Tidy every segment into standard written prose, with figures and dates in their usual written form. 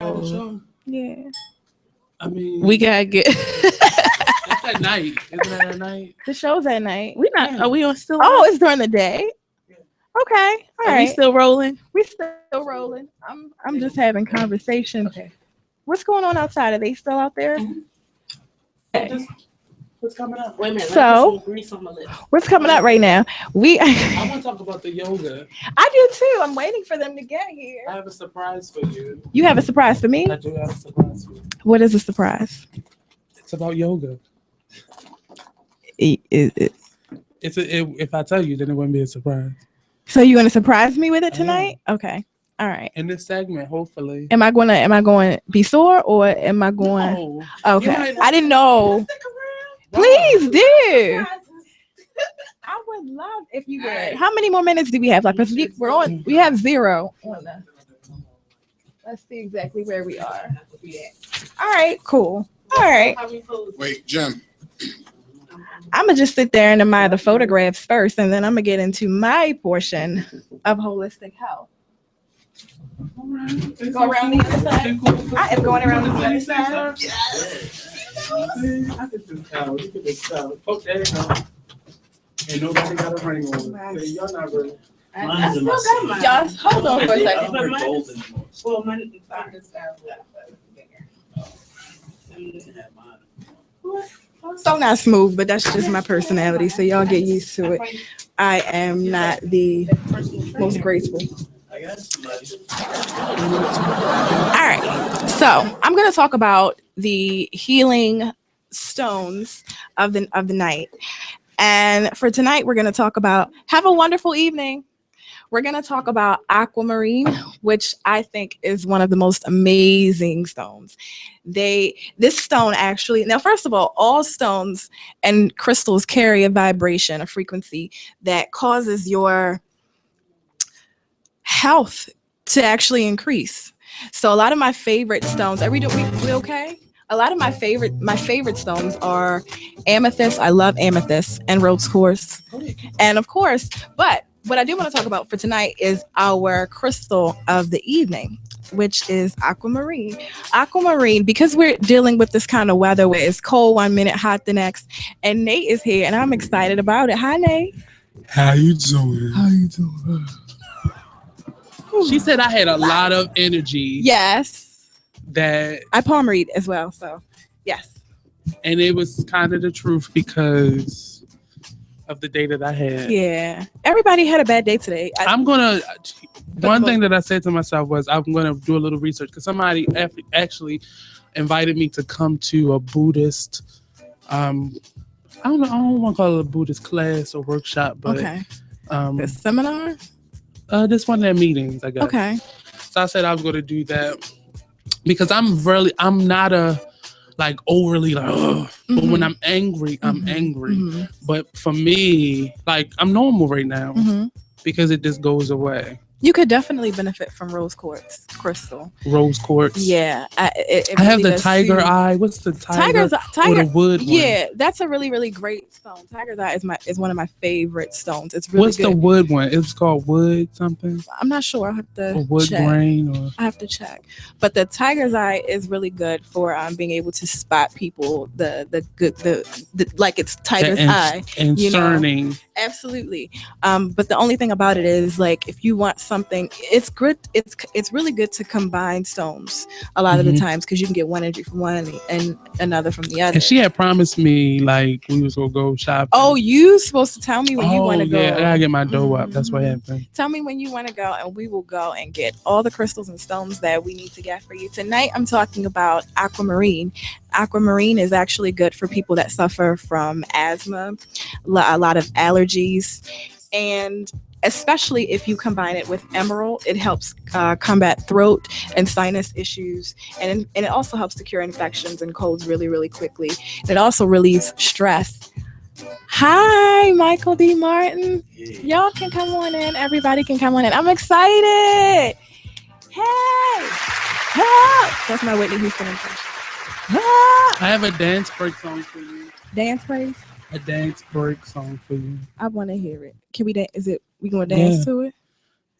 show. Yeah. I mean, We gotta get it's at night. Isn't it at night? the show's at night. We not. Yeah. Are we on still? Oh, it's during the day. Okay. All Are right. we still rolling? We still rolling. I'm just having conversation. Okay. What's going on outside? Are they still out there? Okay. What's coming up? Wait a minute. So- let me put some grease on my lips. What's coming up right now? I want to talk about the yoga. I do too. I'm waiting for them to get here. I have a surprise for you. You have a surprise for me? I do have a surprise for you. What is a surprise? It's about yoga. If I tell you, then it wouldn't be a surprise. So you gonna surprise me with it I am. tonight? Okay. All right. In this segment, hopefully. Am I going to be sore or am I going? No. Okay. You might- I didn't know. Please do. I would love if you would. How many more minutes do we have? Like, 'cause we have 0 on the. Let's see exactly where we are. All right, cool. All right. Wait, Jim. I'm gonna just sit there and admire the photographs first, and then I'm gonna get into my portion of holistic health. Go around the other side. I am going around the other side. Yes. I can just tell. You can just tell. Oh, there you go. Ain't nobody got a ring on. Nice. Y'all not really. I still got mine. Just hold on for a second. But mine is, well, mine is So not smooth, but that's just my personality. So y'all get used to it. I am not the most graceful. All right. So I'm gonna talk about the healing stones of the night. And for tonight, we're gonna talk about have a wonderful evening. We're gonna talk about aquamarine, which I think is one of the most amazing stones. This stone actually, now first of all stones and crystals carry a vibration, a frequency that causes your health to actually increase. So a lot of my favorite stones, we okay? A lot of my favorite stones are amethyst. I love amethyst and rose quartz. And of course, but what I do want to talk about for tonight is our crystal of the evening, which is aquamarine. Aquamarine, because we're dealing with this kind of weather where it's cold 1 minute, hot the next. And Nate is here and I'm excited about it. Hi, Nate. How you doing? She said I had a lot of energy. Yes. That I palm read as well. So, yes. And it was kind of the truth because of the day that I had. Yeah. Everybody had a bad day today. One thing that I said to myself was I'm going to do a little research because somebody actually invited me to come to a Buddhist, I don't want to call it a Buddhist class or workshop, but okay. The seminar? This one of their meetings, I guess. Okay. So I said I was going to do that because I'm not overly like, mm-hmm. But when I'm angry, I'm mm-hmm. angry. Mm-hmm. But for me, I'm normal right now mm-hmm. because it just goes away. You could definitely benefit from rose quartz crystal. Rose quartz. Yeah. I have the tiger eye. What's the tiger? Or the wood one? Yeah, that's a really, really great stone. Tiger's eye is one of my favorite stones. It's really What's good. the wood one? It's called wood something? I'm not sure. I have to or wood check. grain or I have to check. But the tiger's eye is really good for being able to spot people the like it's tiger's eye. Concerning. Absolutely. But the only thing about it is if you want something, it's good. It's really good to combine stones a lot of the times because you can get one energy from one and another from the other. And she had promised me we was gonna go shopping. Oh, you supposed to tell me when you want to go. Yeah, I gotta get my dough up. That's what happened. Tell me when you want to go and we will go and get all the crystals and stones that we need to get for you. Tonight I'm talking about aquamarine. Aquamarine is actually good for people that suffer from asthma, a lot of allergies, and especially if you combine it with emerald, it helps combat throat and sinus issues, and it also helps to cure infections and colds really, really quickly. It also relieves stress. Hi, Michael D. Martin. Y'all can come on in. Everybody can come on in. I'm excited. Hey. That's my Whitney Houston impression. I have a dance break song for you. Dance praise? A dance break song for you. I want to hear it. Can we dance? We going to dance to it?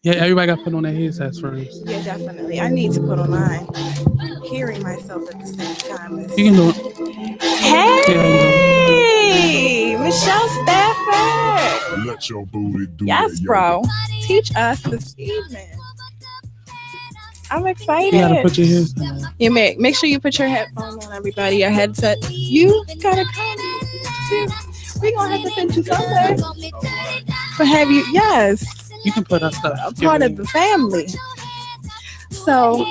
Yeah, everybody got to put on their headsets first. Yeah, definitely. I need to put on mine. Hearing myself at the same time. You can do it. Hey, Michelle Stafford. Let your booty do Yes, that, bro. Teach us this evening. I'm excited. You got to put your headset on. You make sure you put your headphones on, everybody. Your headset. You gotta come. We gonna have to send you something. But have you? Yes. You can put us A stuff. part of the family. So,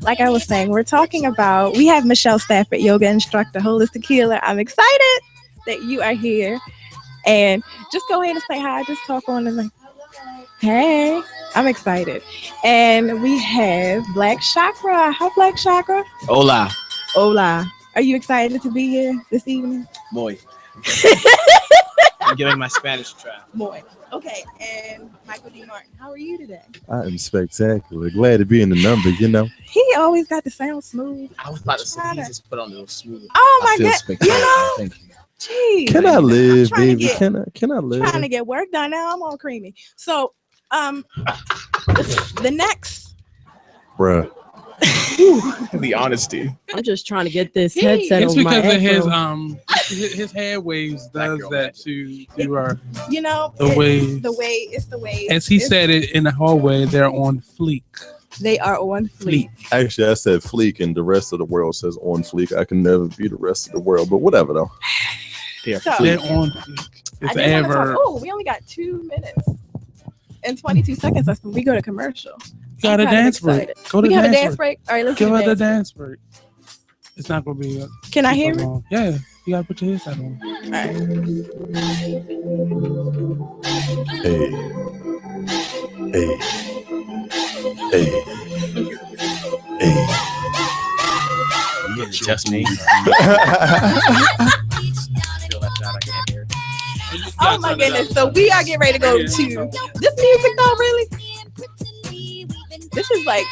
like I was saying, we're talking about, we have Michelle Stafford, yoga instructor, holistic healer. I'm excited that you are here. And just go ahead and say hi. Just talk on and like, hey, I'm excited. And we have Black Chakra. Hi, Black Chakra. Hola. Hola. Are you excited to be here this evening? Muy. I'm giving my Spanish a try. Boy. Okay. And Michael D. Martin, how are you today? I am spectacular. Glad to be in the number, you know. He always got the sound smooth. I was about to say, he just put on a little smooth. Oh I my feel God. spectacular. You know, Thank you. geez. Can I live, trying to baby? get- Can I live? Trying to get work done now. I'm all creamy. So, the next. Bruh. The honesty. I'm just trying to get this He- headset It's on my because of afro. his hair waves does that to her. You know, The waves. it's the way. As he said it in the hallway, they're on fleek. They are on fleek. Actually, I said fleek, and the rest of the world says on fleek. I can never be the rest of the world, but whatever, though. Here. So, They're on fleek. I It's did want to talk. ever. Oh, we only got 2 minutes and 22 seconds left when we go to commercial. You got a I'm kind of dance break. excited. Go to We got a dance dance break. break. All right, let's Give do her a the dance. dance break. It's not gonna be. Can I hear it? long. Yeah, you gotta put your headset on. All right. Hey. Hey. Hey. Hey. Let your Just me. booty I feel left out. I can't hear. Oh my goodness. So we are getting ready to go to this music though, really? This is like,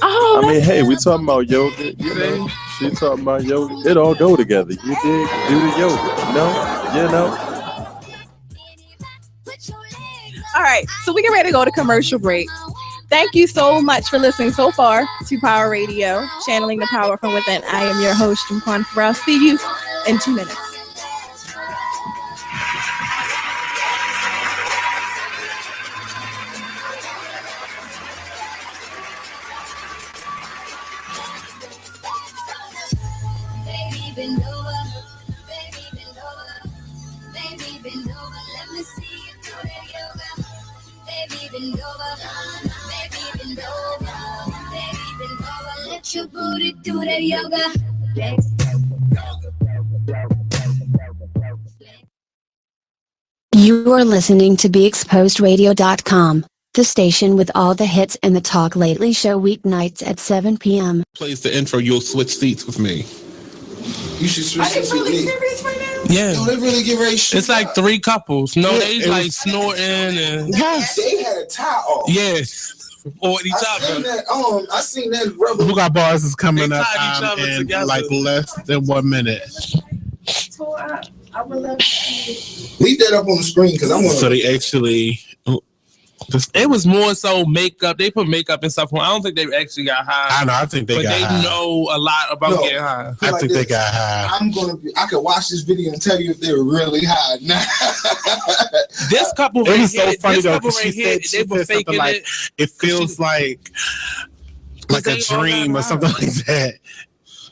oh, I mean, that's- hey, we talking about yoga, you know. She talking about yoga. It all go together. You dig? Do the yoga. You know. all right. So we get ready to go to commercial break. Thank you so much for listening so far to Power Radio, channeling the power from within. I am your host, Jim Farrell. See you in 2 minutes. Baby, bend over. Baby, bend over. Baby, bend over. Let me see you do that yoga. Baby, bend over. Baby, bend over. Baby, bend over. Let your booty do that yoga. You are listening to BeExposedRadio.com, the station with all the hits and the Talk Lately show weeknights at 7 p.m. Plays the intro, you'll switch seats with me. You should switch Are they this with really me. serious right now? Yeah, No, they really get ready to shoot it's like up. 3 couples. No, Yeah, they it like was- snorting and They had a tie off. yes, or each I seen other. that. I seen that rubber. Who Got Bars is coming They up tied each other in together. like less than 1 minute. I would love to see Leave that up on the screen because I want So to. they actually. It was more so makeup. They put makeup and stuff on. I don't think they actually got high. I know. I think they but got they high. know a lot about No. getting high. I like think they this. got high. I'm gonna. I could watch this video and tell you if they were really high. This couple It right was so here, funny this though, couple 'cause right she here, said- she they were said something faking like- it. It feels like a they all dream got or something high. like that.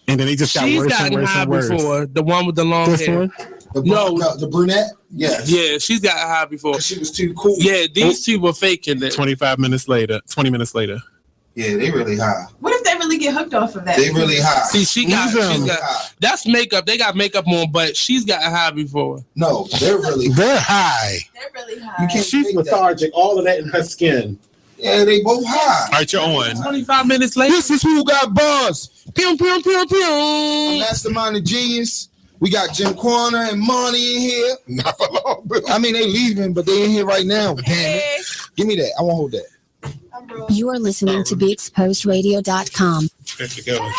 And then they just got She's worse and gotten worse high and worse. before. The one with the long This hair. one? The brunette. Yes. Yeah, she's got high before. 'Cause she was too cool. Yeah, these two were faking it. 25 minutes later, 20 minutes later. Yeah, they really high. What if they really get hooked off of that? They really high. See, she's got high. that's makeup. They got makeup on, but she's got high before. No, they're really. They're high. They're really You high. can't She's fake that. lethargic. All of that in her skin. Yeah, they both high. All right, you're on. 25 minutes later. This is Who Got Bars. Pew, pew, pew, I'm pew. Mastermind the Genius. We got Jim Corner and Monty in here. Not for long, but I mean, they leaving, but they in here right now. Damn it. Hey, Give me that. I won't hold that. I'm real. You are listening to BeExposedRadio.com. there you go.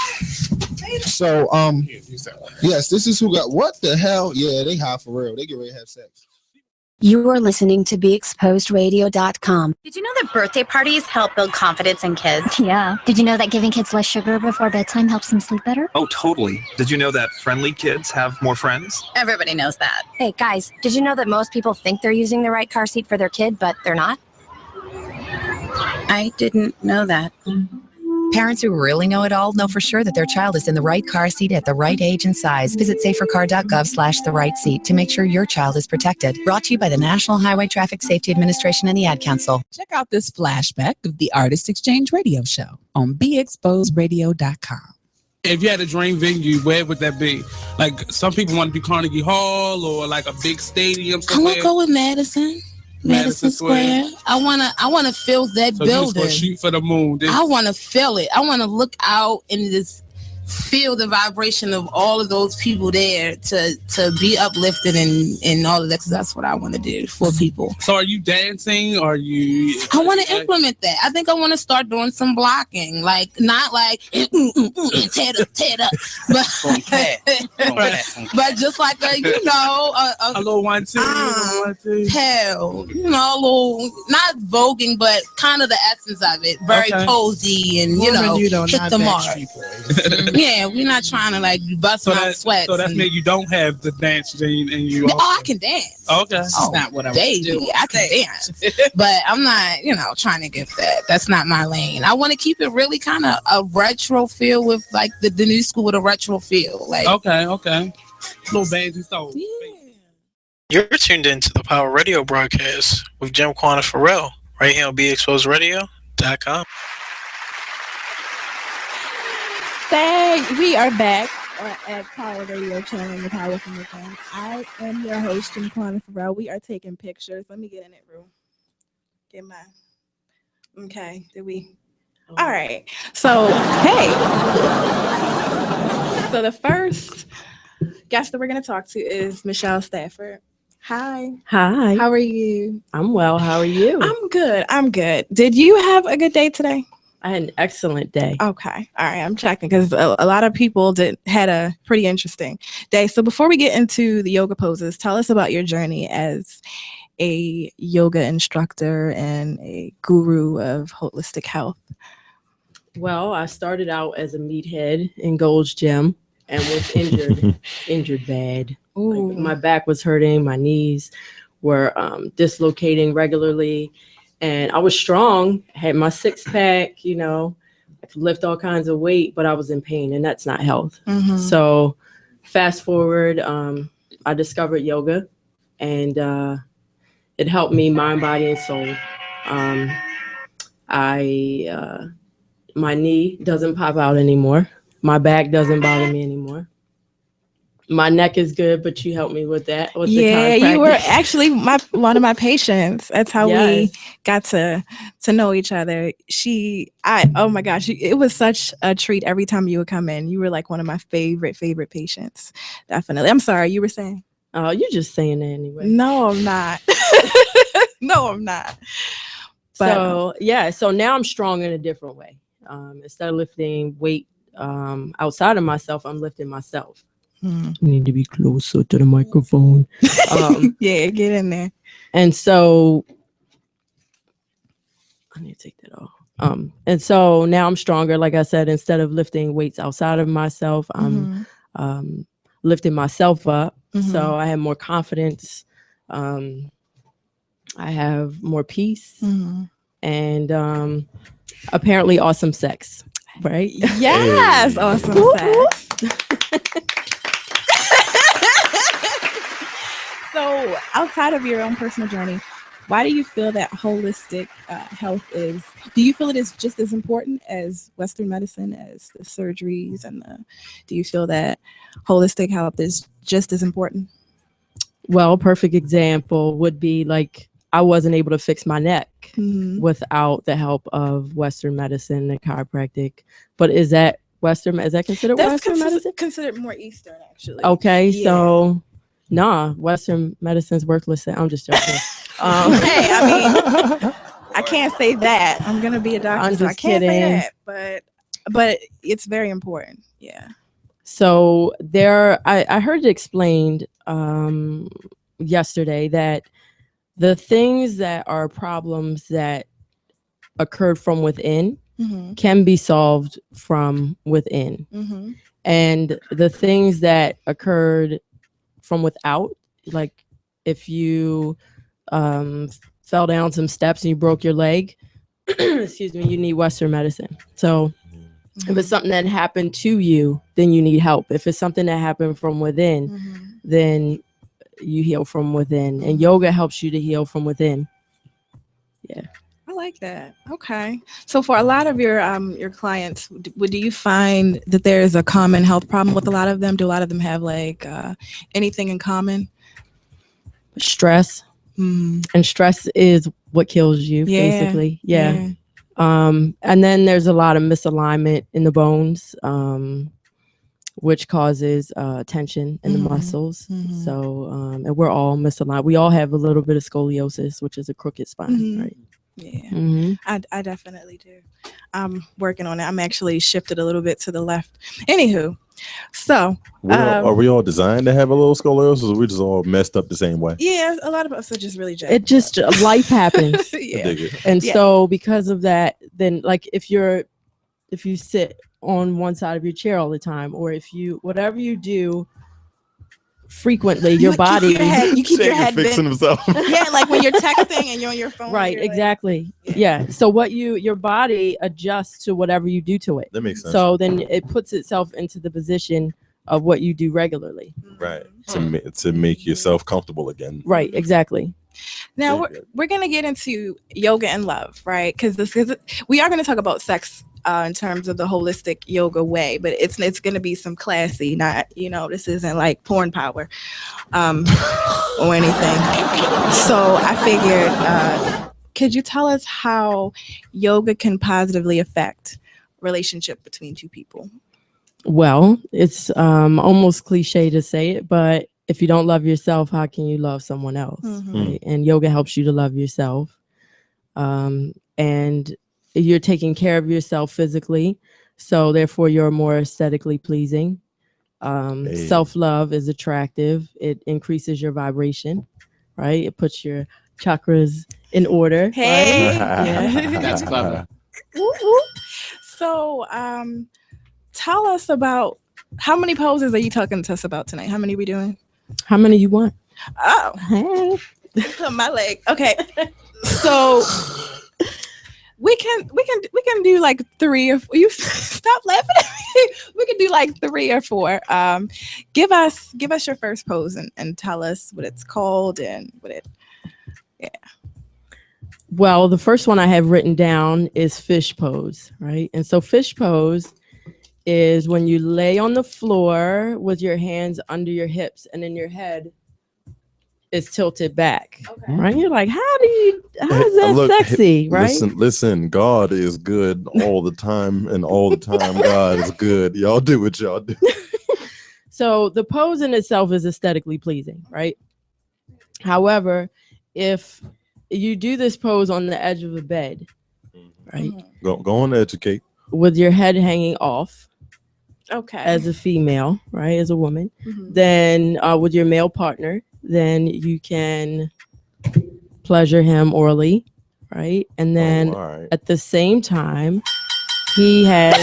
So, Use that one. yes, this is Who Got. What the hell? Yeah, they high for real. They get ready to have sex. You are listening to BeExposedRadio.com. Did you know that birthday parties help build confidence in kids? Yeah. Did you know that giving kids less sugar before bedtime helps them sleep better? Oh, totally. Did you know that friendly kids have more friends? Everybody knows that. Hey, guys, did you know that most people think they're using the right car seat for their kid, but they're not? I didn't know that. Parents who really know it all know for sure that their child is in the right car seat at the right age and size. Visit safercar.gov/the right seat to make sure your child is protected. Brought to you by the National Highway Traffic Safety Administration and the Ad Council. Check out this flashback of the Artist Exchange Radio Show on BeExposedRadio.com. If you had a dream venue, where would that be? Like, some people want to do Carnegie Hall or like a big stadium I somewhere. want to go with Madison Square. I wanna feel that So you was building. gonna shoot for the moon. I want to feel it. I want to look out and just feel the vibration of all of those people there to be uplifted and all of that, because that's what I want to do for people. So are you dancing? Or are you? I want to implement that. I think I want to start doing some blocking, like not like tear it up, but just like a a little 1 2 1 2. hell, a little not voguing, but kind of the essence of it. Very Okay. cozy and Woman, you hit the mark. Yeah, we're not trying to like bust my sweats. So that's and- mean you don't have the dance gene in you. Oh, I can dance. Okay. Oh, not what I baby, do. I can dance, but I'm not, trying to get that. That's not my lane. I want to keep it really kind of a retro feel with like the new school with a retro feel. Like Okay. Little bands and stuff. You're tuned into the Power Radio broadcast with Jim Quan and Pharrell right here on BeExposedRadio.com. We are back at Power Radio Channel, the Power from Within. I am your host, Jim Quan Pharrell. We are taking pictures. Let me get in it, Rue. Get mine. Okay, did we? All right. So, hey. So the first guest that we're going to talk to is Michelle Stafford. Hi. Hi. How are you? I'm well. How are you? I'm good. Did you have a good day today? I had an excellent day. Okay. All right. I'm checking because a lot of people had a pretty interesting day. So before we get into the yoga poses, tell us about your journey as a yoga instructor and a guru of holistic health. Well, I started out as a meathead in Gold's Gym and was injured bad. Like, my back was hurting, my knees were dislocating regularly. And I was strong, had my six pack, I could lift all kinds of weight, but I was in pain, and that's not health. Mhm. So fast forward, I discovered yoga, and it helped me mind, body, and soul. My knee doesn't pop out anymore. My back doesn't bother me anymore. My neck is good, but you helped me with that. Yeah, you were actually one of my patients. That's how we got to know each other. Oh my gosh, it was such a treat every time you would come in. You were like one of my favorite patients. Definitely. I'm sorry, you were saying? Oh, you're just saying that anyway. No, I'm not. No, I'm not. But, so now I'm strong in a different way. Instead of lifting weight outside of myself, I'm lifting myself. You need to be closer to the microphone. Yeah, get in there. And so I need to take that off. And so now I'm stronger. Like I said, instead of lifting weights outside of myself, I'm lifting myself up. So I have more confidence. I have more peace and apparently awesome sex. Right? Yes, awesome sex. So outside of your own personal journey, why do you feel that holistic health is? Do you feel it is just as important as Western medicine, as the surgeries, and do you feel that holistic health is just as important? Well, a perfect example would be like I wasn't able to fix my neck without the help of Western medicine and chiropractic. But is that considered Western medicine? Considered more Eastern, actually. Okay, Yeah. so Western medicine's worthless. I'm just joking. Hey, I mean, I can't say that. I'm gonna be a doctor. I'm so I just can't say kidding. that, but it's very important. Yeah. So I heard it explained yesterday that the things that are problems that occurred from within Mhm. can be solved from within. Mhm. And the things that occurred from without, like if you fell down some steps and you broke your leg, excuse me, you need Western medicine. So if it's something that happened to you, then you need help. If it's something that happened from within, then you heal from within. And yoga helps you to heal from within. Yeah. I like that. Okay. So for a lot of your clients, do you find that there is a common health problem with a lot of them? Do a lot of them have like anything in common? Stress. And stress is what kills you, Yeah, basically. Yeah. And then there's a lot of misalignment in the bones, which causes tension in the muscles. So, and we're all misaligned. We all have a little bit of scoliosis, which is a crooked spine, right? Yeah, I definitely do. I'm working on it. I'm actually shifted a little bit to the left. Anywho, so Are we all designed to have a little scoliosis, or we just all messed up the same way? yeah, a lot of us are just really jacked. It just life happens. Yeah. Dig it. And Yeah. so because of that, then like if you sit on one side of your chair all the time, or if you whatever you do frequently, your body you keep your head fixing bent. himself. Yeah, like when you're texting and you're on your phone. right, exactly. Yeah. So what your body adjusts to whatever you do to it. That makes sense. So then it puts itself into the position of what you do regularly. Right. To make yourself comfortable again. Right, exactly. Now we're gonna get into yoga and love, right? Because we are gonna talk about sex in terms of the holistic yoga way, but it's gonna be some classy, not this isn't like porn power, or anything. So I figured, could you tell us how yoga can positively affect relationship between two people? Well, it's almost cliche to say it, but if you don't love yourself, how can you love someone else? Right? And yoga helps you to love yourself. And you're taking care of yourself physically, so therefore you're more aesthetically pleasing. Self-love is attractive. It increases your vibration, right? It puts your chakras in order. Hey. Right? Yeah. That's clever. So, tell us about how many poses are you talking to us about tonight? How many are we doing? How many you want? Oh, my leg. Okay, so we can do like 3 or 4. You stop laughing at me. We can do like 3 or 4. Give us your first pose and tell us what it's called and what it. Yeah. Well, the first one I have written down is fish pose, right? And so fish pose is when you lay on the floor with your hands under your hips and then your head is tilted back, right? You're like, how is that sexy, right? Listen, God is good all the time, and all the time God is good. Y'all do what y'all do. So the pose in itself is aesthetically pleasing, right? However, if you do this pose on the edge of a bed, right? Go on, educate. With your head hanging off, okay, as a female, right, as a woman, then with your male partner, then you can pleasure him orally, right? And then at the same time, he has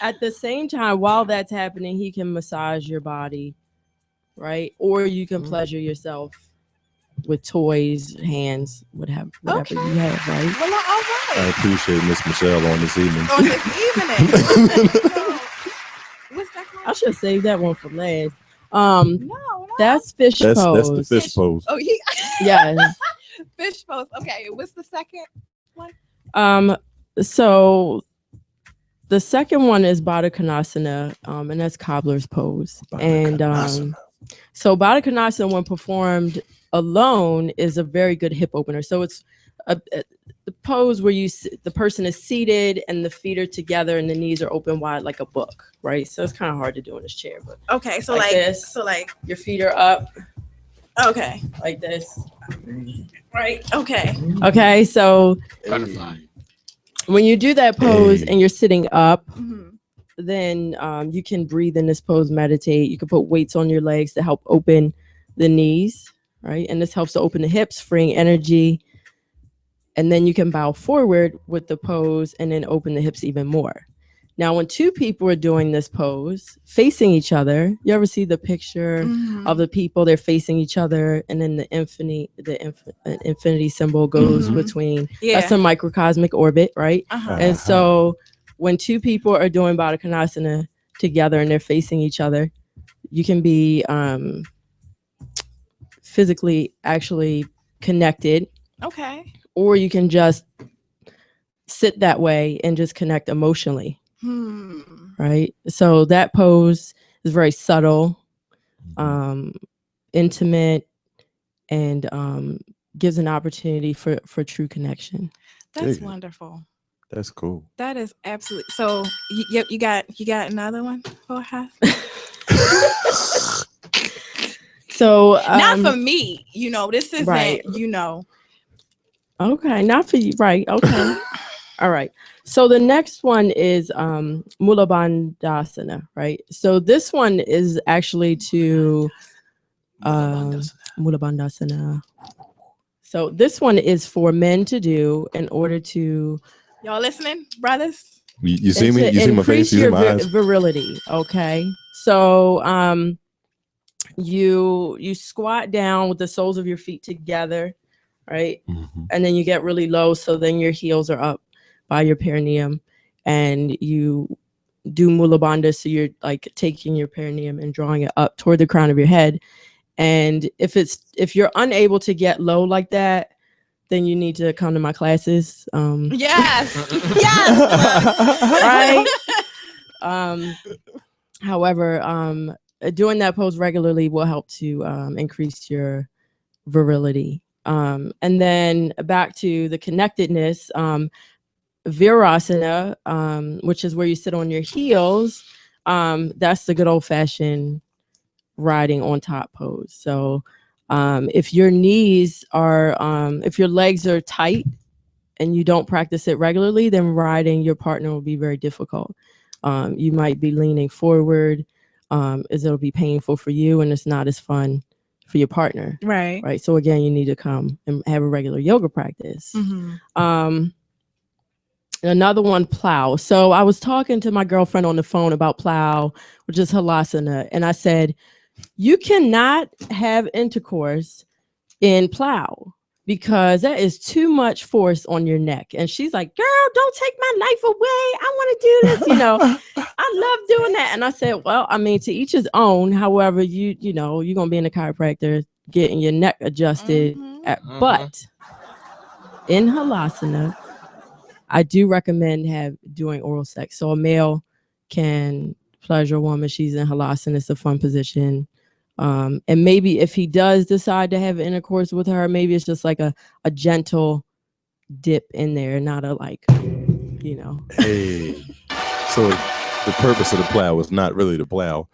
at the same time, while that's happening, he can massage your body, right? Or you can pleasure yourself with toys, hands, whatever you have, right? Well, all right. I appreciate Miss Michelle on this evening. On this evening. I should save that one for last. That's fish pose. That's the fish pose. Oh, yeah. Fish pose. Okay, what's the second one? So the second one is Baddha Konasana, and that's cobbler's pose. So Baddha Konasana, when performed alone, is a very good hip opener. So it's the pose where the person is seated and the feet are together and the knees are open wide like a book, right? So it's kind of hard to do in this chair, but okay, so like this. So like your feet are up. Okay, like this. Right. Okay. Okay. So when you do that pose and you're sitting up, then you can breathe in this pose, meditate. You can put weights on your legs to help open the knees, right? And this helps to open the hips, freeing energy. And then you can bow forward with the pose and then open the hips even more. Now, when two people are doing this pose, facing each other, you ever see the picture of the people, they're facing each other, and then the infinity symbol goes between, that's a microcosmic orbit, right? And so when two people are doing Baddha Konasana together and they're facing each other, you can be physically actually connected. Okay. Or you can just sit that way and just connect emotionally. Right. So that pose is very subtle, intimate, and gives an opportunity for true connection. That's wonderful. That's cool. That is absolutely. So you got another one for us? So not for me, this isn't, right. Okay, not for you, right? Okay. All right. So the next one is Mula Bandhasana, right? So this one is actually to Mula Bandhasana. So this one is for men to do in order to, y'all listening, brothers? You see me? You see my face? You see my eyes? Virility. Okay. So you squat down with the soles of your feet together, right? And then you get really low, so then your heels are up by your perineum, and you do Mula Bandha, so you're like taking your perineum and drawing it up toward the crown of your head. And if you're unable to get low like that, then you need to come to my classes. Yes. Yes. Right. However, doing that pose regularly will help to increase your virility. And then back to the connectedness, Virasana, which is where you sit on your heels. That's the good old fashioned riding on top pose. So if your knees are, if your legs are tight and you don't practice it regularly, then riding your partner will be very difficult. You might be leaning forward, as it'll be painful for you, and it's not as fun for your partner. Right. So again, you need to come and have a regular yoga practice. Another one, plow. So I was talking to my girlfriend on the phone about plow, which is halasana. And I said, you cannot have intercourse in plow because that is too much force on your neck. And she's like, girl, don't take my life away. I want to do this. I love doing that. And I said, well, I mean, to each his own. However, you're going to be in a chiropractor getting your neck adjusted. But in halasana, I do recommend doing oral sex. So a male can pleasure a woman. She's in halasana. It's a fun position. And maybe if he does decide to have intercourse with her, maybe it's just like a gentle dip in there, not a Hey. So the purpose of the plow is not really the plow.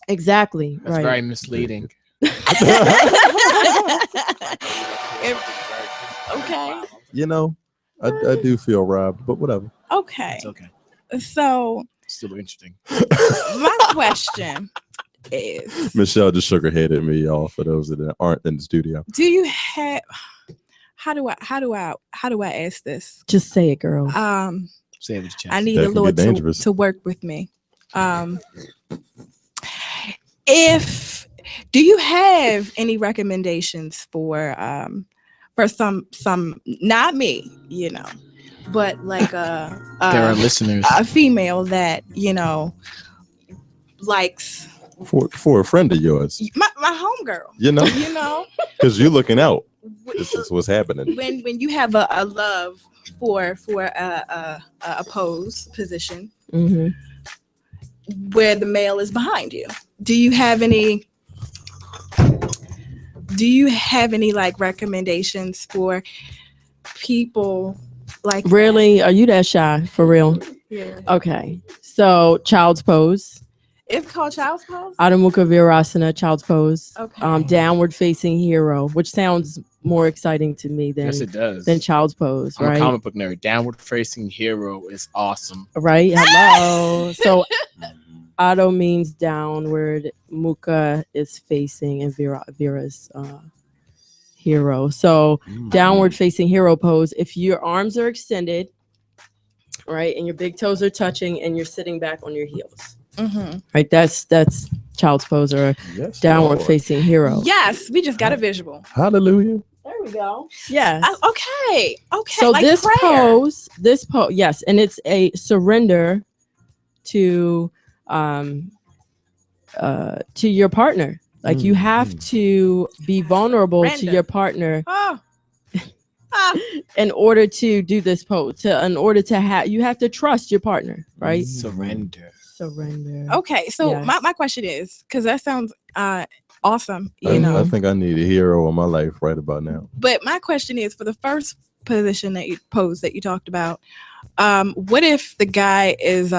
Exactly. That's very misleading. Okay. I do feel robbed, but whatever. Okay. It's okay. So Still interesting. my question is, Michelle just shook her head at me, y'all, for those that aren't in the studio. do you have, how do I ask this? Just say it, girl. Say it with your chest. I need That the can get Lord dangerous. to work with me. Do you have any recommendations for some, not me, but like there are listeners, a female that likes For a friend of yours, my homegirl, because you're looking out. This is what's happening. when you have a love for a pose position where the male is behind you. Do you have any like recommendations for people like Really? Are you that shy? For real? Yeah. Okay. So child's pose. It's called child's pose? Adho Mukha Virasana, child's pose. Okay. Downward facing hero, which sounds more exciting to me than Yes, it does. than child's pose, I'm right? a comic book nerd. Downward facing hero is awesome. Right? Hello. So Otto means downward. Muka is facing, and Vera's hero. So downward facing hero pose. If your arms are extended, right, and your big toes are touching, and you're sitting back on your heels, right? That's child's pose or downward facing hero. Yes, we just got a visual. Hallelujah. There we go. Yeah. Okay. So like this prayer. pose, yes, and it's a surrender to your partner. Like you have to be vulnerable to your partner in order to do this pose. In order to have, you have to trust your partner, right? Surrender. Okay, so Yes. my question is, because that sounds awesome, I think I need a hero in my life right about now. But my question is, for the first position that you posed that you talked about, what if the guy is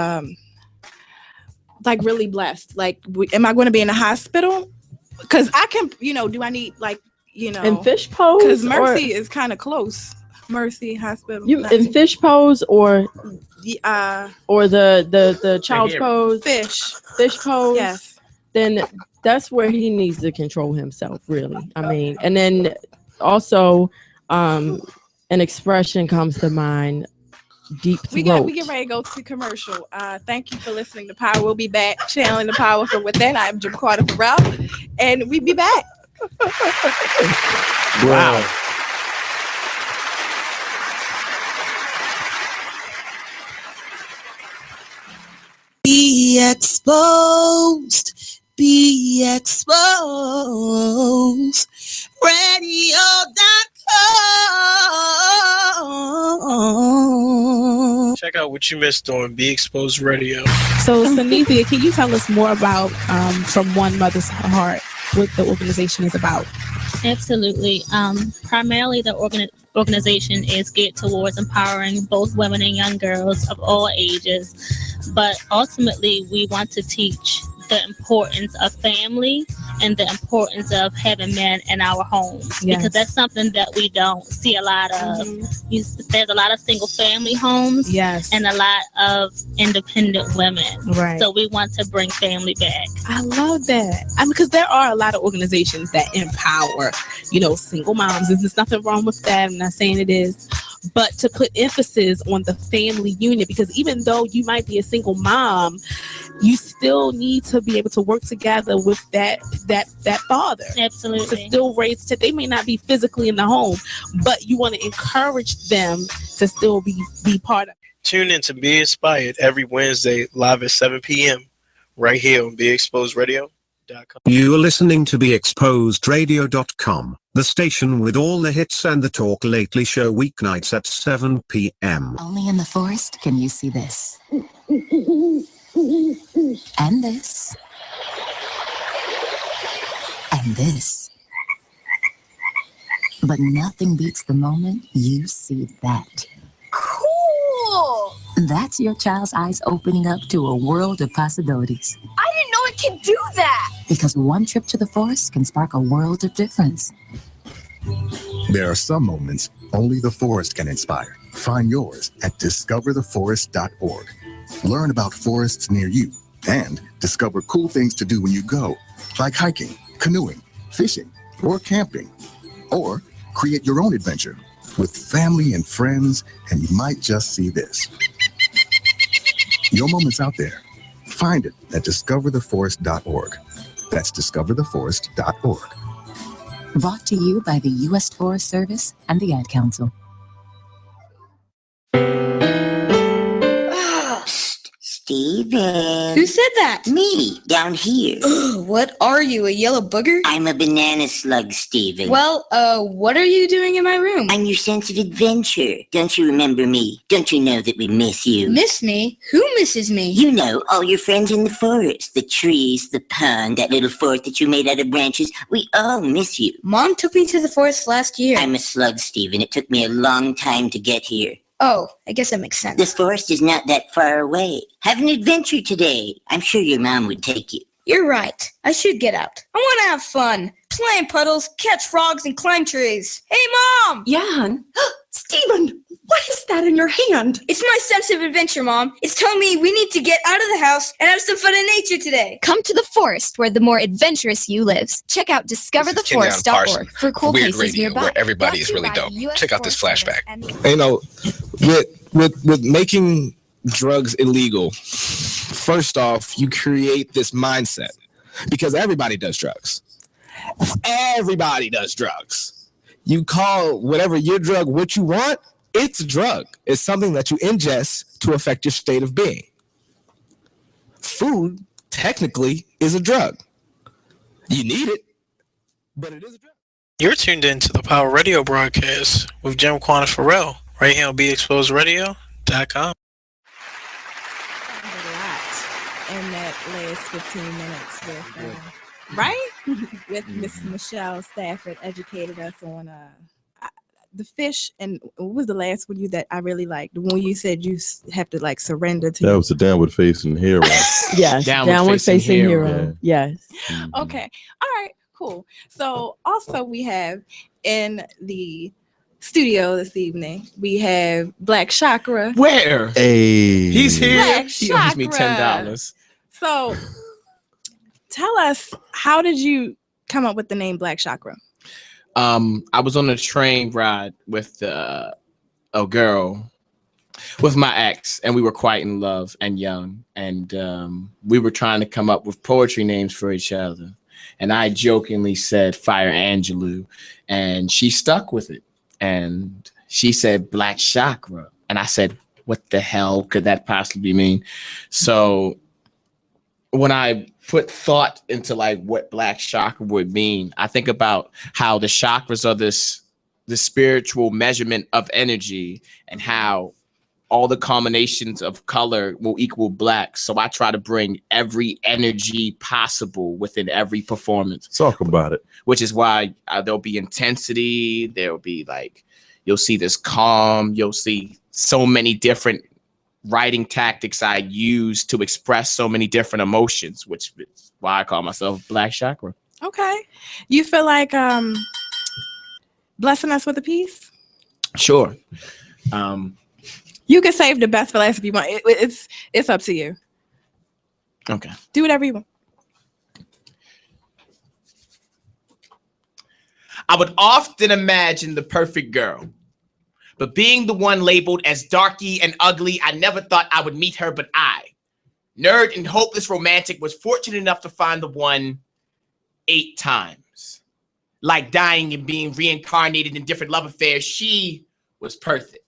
like really blessed? Like, am I going to be in the hospital? Because I can, do I need in fish pose? Because Mercy is kind of close. Mercy Hospital. You in fish pose or the child's pose? Fish pose. Yes. Then that's where he needs to control himself, really. I mean, and then also an expression comes to mind. Deep throat. We get ready to go to commercial. Thank you for listening to Power. We'll be back channeling the power from within. I'm Jim Carter Farrell, and we'll be back. Wow. Be exposed. Be exposed. Radio.com. Check out what you missed on Be Exposed Radio. So, Sanithia, can you tell us more about From One Mother's Heart, what the organization is about? Absolutely. Primarily, the organization is geared towards empowering both women and young girls of all ages. But ultimately, we want to teach the importance of family and the importance of having men in our homes, because that's something that we don't see a lot of. There's a lot of single family homes and a lot of independent women. Right. So we want to bring family back. I love that. Because there are a lot of organizations that empower, single moms. There's nothing wrong with that. I'm not saying it is. But to put emphasis on the family unit, because even though you might be a single mom, you still need to be able to work together with that father. Absolutely. To still raise. They may not be physically in the home, but you want to encourage them to still be part of it. Tune in to Be Inspired every Wednesday live at 7 p.m. right here on BeExposedRadio.com. You are listening to BeExposedRadio.com, the station with all the hits and the Talk Lately show weeknights at 7 p.m. Only in the forest can you see this. And this. And this. But nothing beats the moment you see that. Cool! That's your child's eyes opening up to a world of possibilities. I didn't know it could do that! Because one trip to the forest can spark a world of difference. There are some moments only the forest can inspire. Find yours at discovertheforest.org. Learn about forests near you and discover cool things to do when you go, like hiking, canoeing, fishing, or camping. Or create your own adventure with family and friends, and you might just see this. Your moment's out there. Find it at discovertheforest.org. That's discovertheforest.org. Brought to you by the U.S. Forest Service and the Ad Council. Steven. Who said that? Me, down here. What are you, a yellow booger? I'm a banana slug, Steven. Well, what are you doing in my room? I'm your sense of adventure. Don't you remember me? Don't you know that we miss you? Miss me? Who misses me? You know, all your friends in the forest. The trees, the pond, that little fort that you made out of branches. We all miss you. Mom took me to the forest last year. I'm a slug, Steven. It took me a long time to get here. Oh, I guess that makes sense. This forest is not that far away. Have an adventure today. I'm sure your mom would take you. You're right. I should get out. I want to have fun. Play in puddles, catch frogs, and climb trees. Hey, Mom! Yeah, hon. Steven, What is that in your hand? It's my sense of adventure, Mom. It's telling me we need to get out of the house and have some fun in nature today. Come to the forest where the more adventurous you lives. Check out discovertheforest.org for cool Weird places radio nearby. where everybody Brought is to you really by dope. the US Check out this Forest flashback. Service You know, with making drugs illegal, first off, you create this mindset because everybody does drugs. Everybody does drugs. You call whatever your drug what you want, it's a drug. It's something that you ingest to affect your state of being. Food, technically, is a drug. You need it, but it is a drug. You're tuned in to the Power Radio broadcast with Jim Quanah Farrell, right here on BeExposedRadio.com. In that last 15 minutes with, right? With Miss Michelle Stafford educated us on the fish. And what was the last one that I really liked? The one you said you have to like surrender to. That was the downward facing hero. Yes, downward facing hero. Yes. Okay. All right. Cool. So also we have in the studio this evening, we have Black Chakra. Where? Hey. He's here. Black He owes me Chakra. $10. So tell us, how did you come up with the name Black Chakra? I was on a train ride with a girl, with my ex, and we were quite in love and young, and we were trying to come up with poetry names for each other. And I jokingly said Fire Angelou, and she stuck with it. And she said Black Chakra, and I said, what the hell could that possibly mean? So when I put thought into like what Black Chakra would mean, I think about how the chakras are the spiritual measurement of energy, and how all the combinations of color will equal black. So I try to bring every energy possible within every performance. Talk about it. Which is why there'll be intensity. There'll be like, you'll see this calm. You'll see so many different writing tactics I use to express so many different emotions, which is why I call myself Black Chakra. Okay. You feel like blessing us with a piece? Sure. You can save the best for last if you want. It's up to you. Okay. Do whatever you want. I would often imagine the perfect girl, but being the one labeled as darky and ugly, I never thought I would meet her, but I, nerd and hopeless romantic, was fortunate enough to find the one 8 times. Like dying and being reincarnated in different love affairs, she was perfect.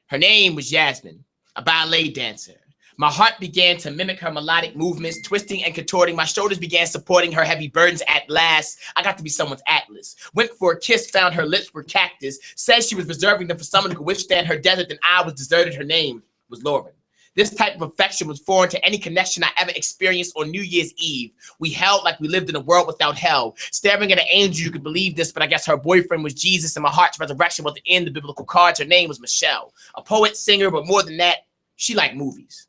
Her name was Yasmin, a ballet dancer. My heart began to mimic her melodic movements, twisting and contorting. My shoulders began supporting her heavy burdens. At last, I got to be someone's Atlas. Went for a kiss, found her lips were cactus. Said she was reserving them for someone who could withstand her desert, then I was deserted. Her name was Lauren. This type of affection was foreign to any connection I ever experienced on New Year's Eve. We held like we lived in a world without hell. Staring at an angel, you could believe this, but I guess her boyfriend was Jesus, and my heart's resurrection was in the biblical cards. Her name was Michelle, a poet, singer, but more than that, she liked movies.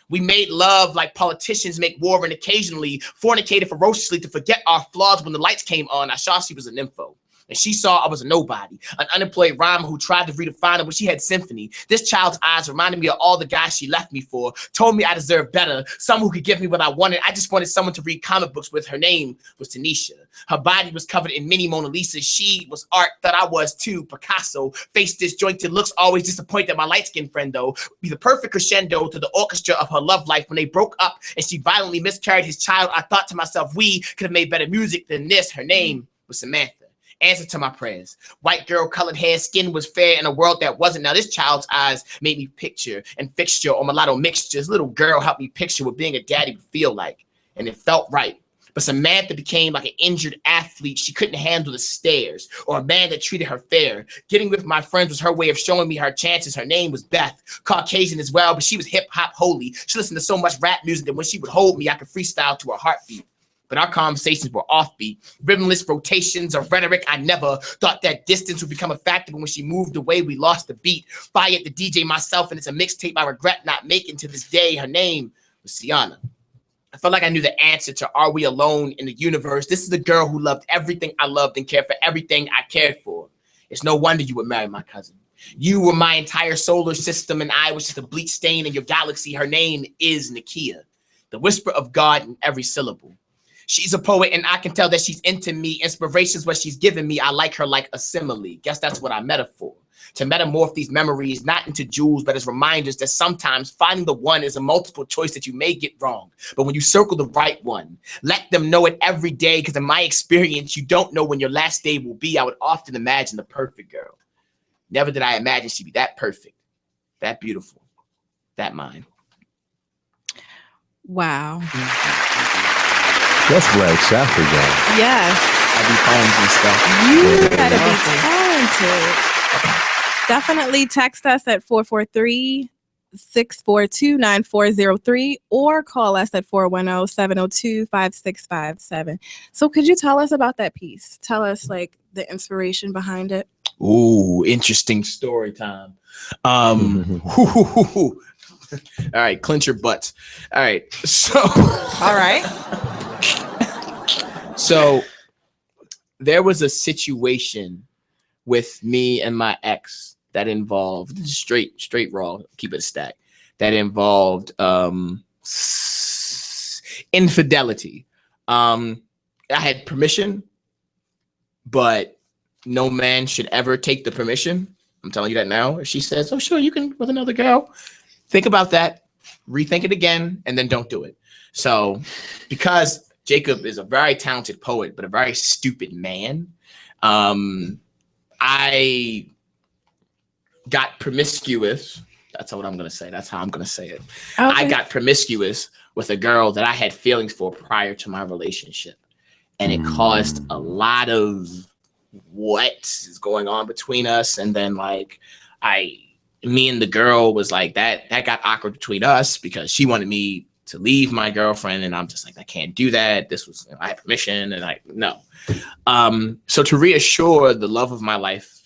We made love like politicians make war, and occasionally fornicated ferociously to forget our flaws. When the lights came on, I saw she was an nympho. And she saw I was a nobody, an unemployed rhymer who tried to redefine it when she had symphony. This child's eyes reminded me of all the guys she left me for, told me I deserved better, someone who could give me what I wanted. I just wanted someone to read comic books with. Her name was Tanisha. Her body was covered in many Mona Lisas. She was art that I was too, Picasso. Face disjointed looks, always disappointed. My light-skinned friend, though, be the perfect crescendo to the orchestra of her love life. When they broke up and she violently miscarried his child, I thought to myself, we could have made better music than this. Her name was Samantha. Answer to my prayers. White girl, colored hair, skin was fair in a world that wasn't. Now this child's eyes made me picture and fixture or mulatto mixtures. Little girl helped me picture what being a daddy would feel like. And it felt right. But Samantha became like an injured athlete. She couldn't handle the stares, or a man that treated her fair. Getting with my friends was her way of showing me her chances. Her name was Beth, Caucasian as well, but she was hip hop holy. She listened to so much rap music that when she would hold me, I could freestyle to her heartbeat. But our conversations were offbeat, rhythmless rotations of rhetoric. I never thought that distance would become a factor, but when she moved away, we lost the beat. Fired the DJ myself, and it's a mixtape I regret not making to this day. Her name was Sienna. I felt like I knew the answer to Are We Alone in the Universe? This is the girl who loved everything I loved and cared for everything I cared for. It's no wonder you would marry my cousin. You were my entire solar system, and I was just a bleach stain in your galaxy. Her name is Nakia, the whisper of God in every syllable. She's a poet, and I can tell that she's into me. Inspiration's what she's giving me. I like her like a simile. Guess that's what I met her for. To metamorph these memories, not into jewels, but as reminders that sometimes finding the one is a multiple choice that you may get wrong. But when you circle the right one, let them know it every day, because in my experience, you don't know when your last day will be. I would often imagine the perfect girl. Never did I imagine she'd be that perfect, that beautiful, that mine. Wow. That's Black Shafford, y'all. Yes. I do poems and stuff. You gotta be talented. Definitely text us at 443-642-9403 or call us at 410-702-5657. So could you tell us about that piece? Tell us like the inspiration behind it. Ooh, interesting story time. All right, clench your butts. All right, so all right. So there was a situation with me and my ex that involved straight raw, keep it a stack, that involved infidelity. I had permission, but no man should ever take the permission. I'm telling you that now. If she says, oh, sure, you can with another girl, think about that, rethink it again, and then don't do it. So because Jacob is a very talented poet, but a very stupid man, I got promiscuous. That's what I'm going to say. That's how I'm going to say it. Okay. I got promiscuous with a girl that I had feelings for prior to my relationship. And it caused a lot of what is going on between us. And then like me and the girl was like, that got awkward between us because she wanted me to leave my girlfriend. And I'm just like, I can't do that. This was, I had permission and no. So to reassure the love of my life,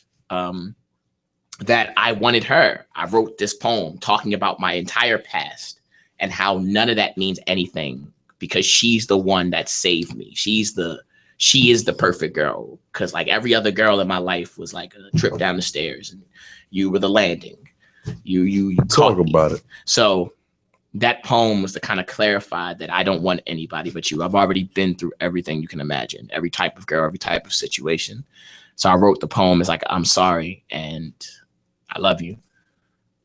that I wanted her, I wrote this poem talking about my entire past and how none of that means anything because she's the one that saved me. She is the perfect girl. Cause like every other girl in my life was like a trip down the stairs and you were the landing. You talk about it. So that poem was to kind of clarify that I don't want anybody but you. I've already been through everything you can imagine, every type of girl, every type of situation. So I wrote the poem as like, I'm sorry and I love you.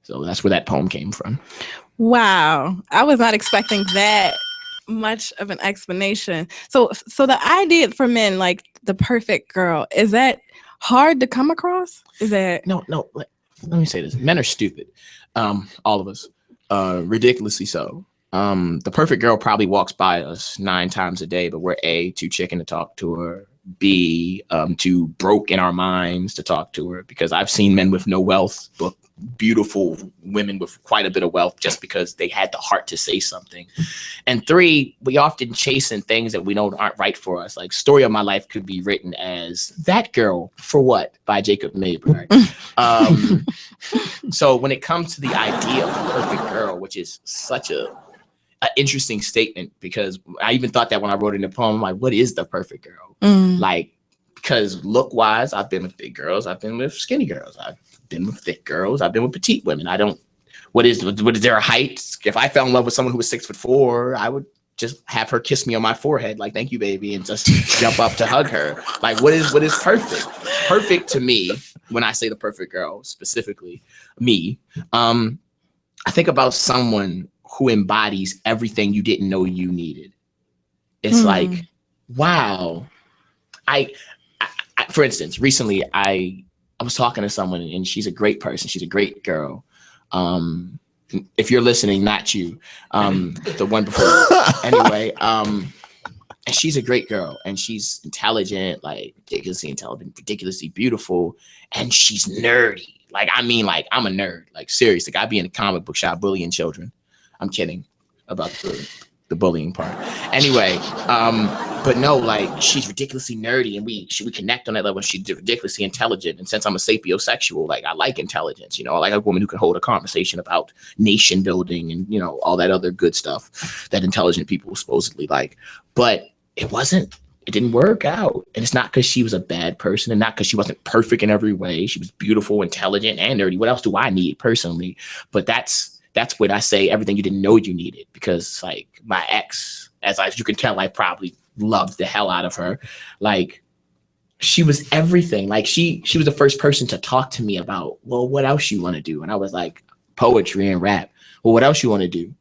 So that's where that poem came from. Wow. I was not expecting that much of an explanation. So the idea for men, like the perfect girl, is that hard to come across? Is that no, let me say this. Men are stupid. All of us. Ridiculously so. The perfect girl probably walks by us 9 times a day, but we're A, too chicken to talk to her, B, too broke in our minds to talk to her, because I've seen men with no wealth, but beautiful women with quite a bit of wealth just because they had the heart to say something. And 3, we often chasing things that we know aren't right for us. Like Story of My Life could be written as That Girl for What by Jacob Mayberg. So when it comes to the idea of the perfect girl, which is such an interesting statement, because I even thought that when I wrote in the poem, I'm like, what is the perfect girl? Like, because look wise, I've been with big girls, I've been with skinny girls, I've been with thick girls, I've been with petite women. What is their height? If I fell in love with someone who was 6'4", I would just have her kiss me on my forehead, like, thank you, baby, and just jump up to hug her. Like, what is perfect? Perfect to me, when I say the perfect girl, specifically me, I think about someone who embodies everything you didn't know you needed. It's like, wow. I for instance, recently I was talking to someone and she's a great person. She's a great girl. If you're listening, not you, the one before. Anyway, and she's a great girl and she's intelligent, like ridiculously intelligent, ridiculously beautiful, and she's nerdy. Like, I mean, like, I'm a nerd. Like, seriously, I'd be in a comic book shop bullying children. I'm kidding about the bullying part. Anyway, but no, like, she's ridiculously nerdy and we connect on that level. She's ridiculously intelligent. And since I'm a sapiosexual, like, I like intelligence, I like a woman who can hold a conversation about nation building and, all that other good stuff that intelligent people supposedly like. But it wasn't it didn't work out. And it's not because she was a bad person and not because she wasn't perfect in every way. She was beautiful, intelligent, and nerdy. What else do I need personally? But that's when I say everything you didn't know you needed, because like my ex, as you can tell, I probably loved the hell out of her. Like, she was everything. Like she was the first person to talk to me about, well, what else you want to do? And I was like, poetry and rap. Well, what else you want to do?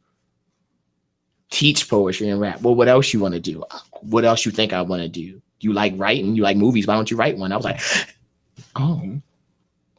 Teach poetry and rap. Well, what else you want to do? What else you think I want to do? You like writing? You like movies? Why don't you write one? I was like, oh,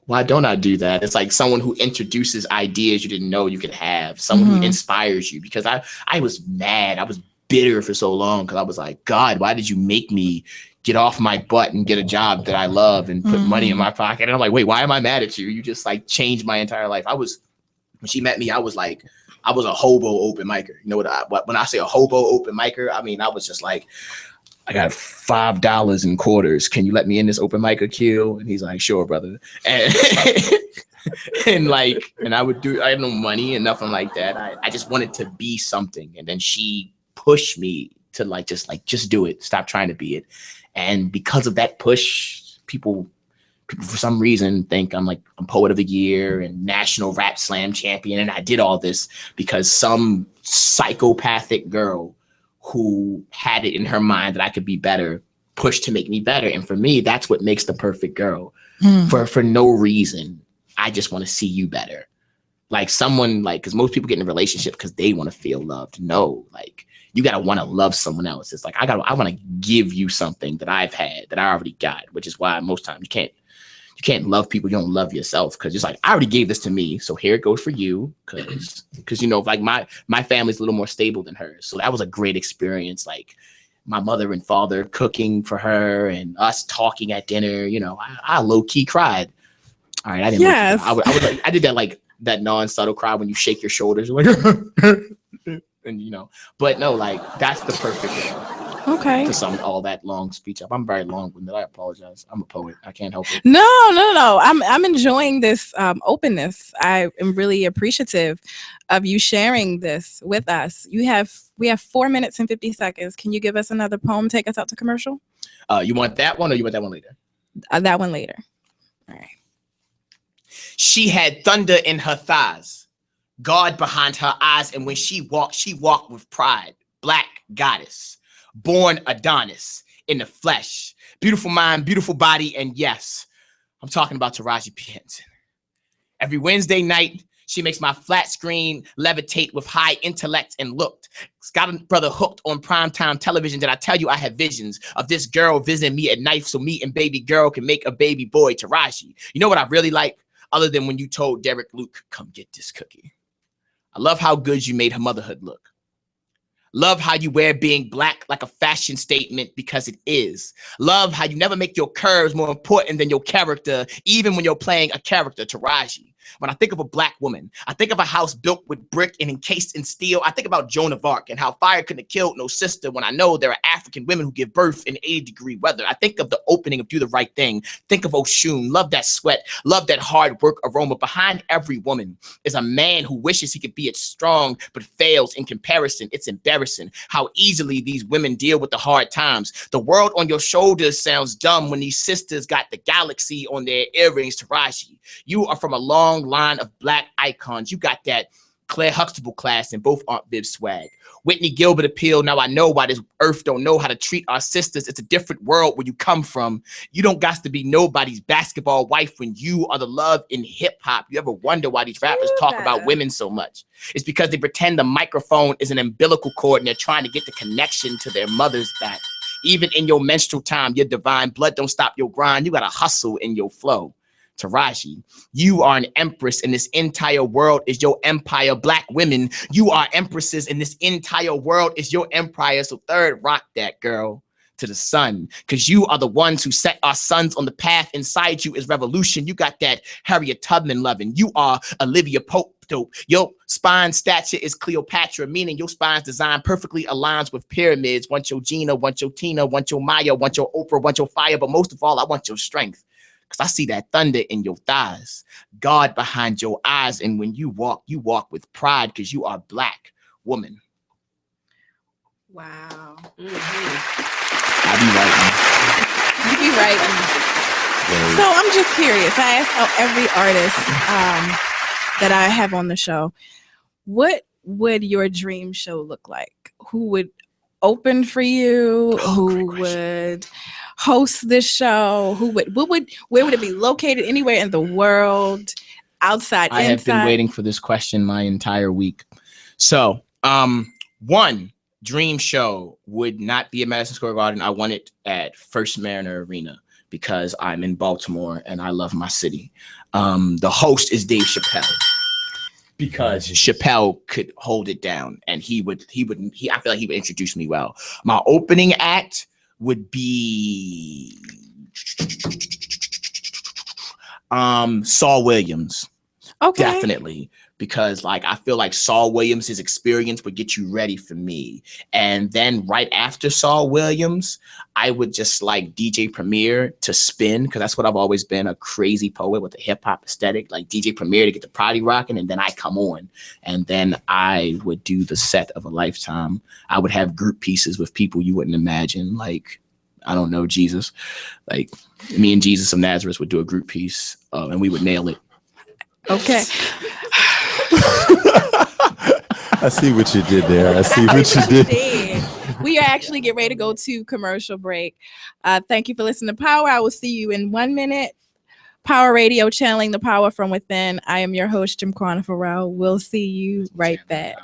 why don't I do that? It's like someone who introduces ideas you didn't know you could have, someone who inspires you. Because I was mad. I was bitter for so long because I was like, God, why did you make me get off my butt and get a job that I love and put money in my pocket? And I'm like, wait, why am I mad at you? You just like changed my entire life. When she met me, I was a hobo open micer. You know what? When I say a hobo open micer, I mean, I was just like, I got $5 in quarters. Can you let me in this open micer queue? And he's like, sure, brother. And and I had no money and nothing like that. I just wanted to be something. And then she pushed me to just do it. Stop trying to be it. And because of that push, people for some reason think I'm poet of the year and national rap slam champion. And I did all this because some psychopathic girl who had it in her mind that I could be better pushed to make me better. And for me, that's what makes the perfect girl. For no reason. I just want to see you better. Like someone because most people get in a relationship because they want to feel loved. No, you gotta want to love someone else. It's like I want to give you something that I've had that I already got, which is why most times you can't love people you don't love yourself, because it's like I already gave this to me, so here it goes for you. Because my family's a little more stable than hers, so that was a great experience. Like my mother and father cooking for her and us talking at dinner. I low key cried. All right, I didn't. Yes. I did that non-subtle cry when you shake your shoulders like. And but no, that's the perfect girl. Okay. To sum all that long speech up, I'm very long-winded. I apologize. I'm a poet. I can't help it. No. I'm enjoying this openness. I am really appreciative of you sharing this with us. We have 4 minutes and 50 seconds. Can you give us another poem? Take us out to commercial. You want that one, or you want that one later? That one later. All right. She had thunder in her thighs, God behind her eyes, and when she walked with pride. Black goddess, born Adonis in the flesh. Beautiful mind, beautiful body, and yes, I'm talking about Taraji P. Henson. Every Wednesday night, she makes my flat screen levitate with high intellect and looked. It's got a brother hooked on primetime television. Did I tell you I have visions of this girl visiting me at night so me and baby girl can make a baby boy, Taraji? You know what I really like? Other than when you told Derek Luke, come get this cookie. I love how good you made her motherhood look. Love how you wear being black like a fashion statement, because it is. Love how you never make your curves more important than your character, even when you're playing a character, Taraji. When I think of a black woman, I think of a house built with brick and encased in steel. I think about Joan of Arc and how fire couldn't have killed no sister, when I know there are African women who give birth in 80-degree weather. I think of the opening of Do the Right Thing. Think of Oshun. Love that sweat. Love that hard work aroma. Behind every woman is a man who wishes he could be as strong but fails in comparison. It's embarrassing how easily these women deal with the hard times. The world on your shoulders sounds dumb when these sisters got the galaxy on their earrings, Taraji. You are from a long line of black icons. You got that Claire Huxtable class and both Aunt Viv swag. Whitney Gilbert appeal. Now I know why this earth don't know how to treat our sisters. It's a different world where you come from. You don't got to be nobody's basketball wife when you are the love in hip hop. You ever wonder why these rappers talk about women so much? It's because they pretend the microphone is an umbilical cord and they're trying to get the connection to their mother's back. Even in your menstrual time, your divine blood don't stop your grind. You got to hustle in your flow. Taraji, you are an empress and this entire world is your empire. Black women, you are empresses and this entire world is your empire. So third, rock that, girl, to the sun, because you are the ones who set our sons on the path. Inside you is revolution. You got that Harriet Tubman loving. You are Olivia Pope dope. Your spine stature is Cleopatra, meaning your spine's design perfectly aligns with pyramids. Want your Gina, want your Tina, want your Maya, want your Oprah, want your fire, but most of all, I want your strength. Because I see that thunder in your thighs, God behind your eyes. And when you walk with pride because you are Black woman. Wow. I be writing. You be writing. So I'm just curious. I ask every artist that I have on the show, what would your dream show look like? Who would open for you? Who would host this show? Where would it be located? Anywhere in the world? Outside, I inside? have been waiting for this question my entire week. So, one dream show would not be at Madison Square Garden. I want it at First Mariner Arena because I'm in Baltimore and I love my city. The host is Dave Chappelle because Chappelle could hold it down and I feel like he would introduce me well. My opening act would be Saul Williams. Okay. Definitely. Because like I feel like Saul Williams' experience would get you ready for me. And then right after Saul Williams, I would just like DJ Premier to spin, because that's what I've always been, a crazy poet with a hip-hop aesthetic, like DJ Premier to get the party rocking, and then I come on. And then I would do the set of a lifetime. I would have group pieces with people you wouldn't imagine, like, I don't know, Jesus. Like me and Jesus of Nazareth would do a group piece and we would nail it. Okay. I see what you did there. I see what you did. We are actually getting ready to go to commercial break. Thank you for listening to Power. I will see you in 1 minute. Power Radio, channeling the power from within. I am your host, Jim Quanah Farrell. We'll see you right back.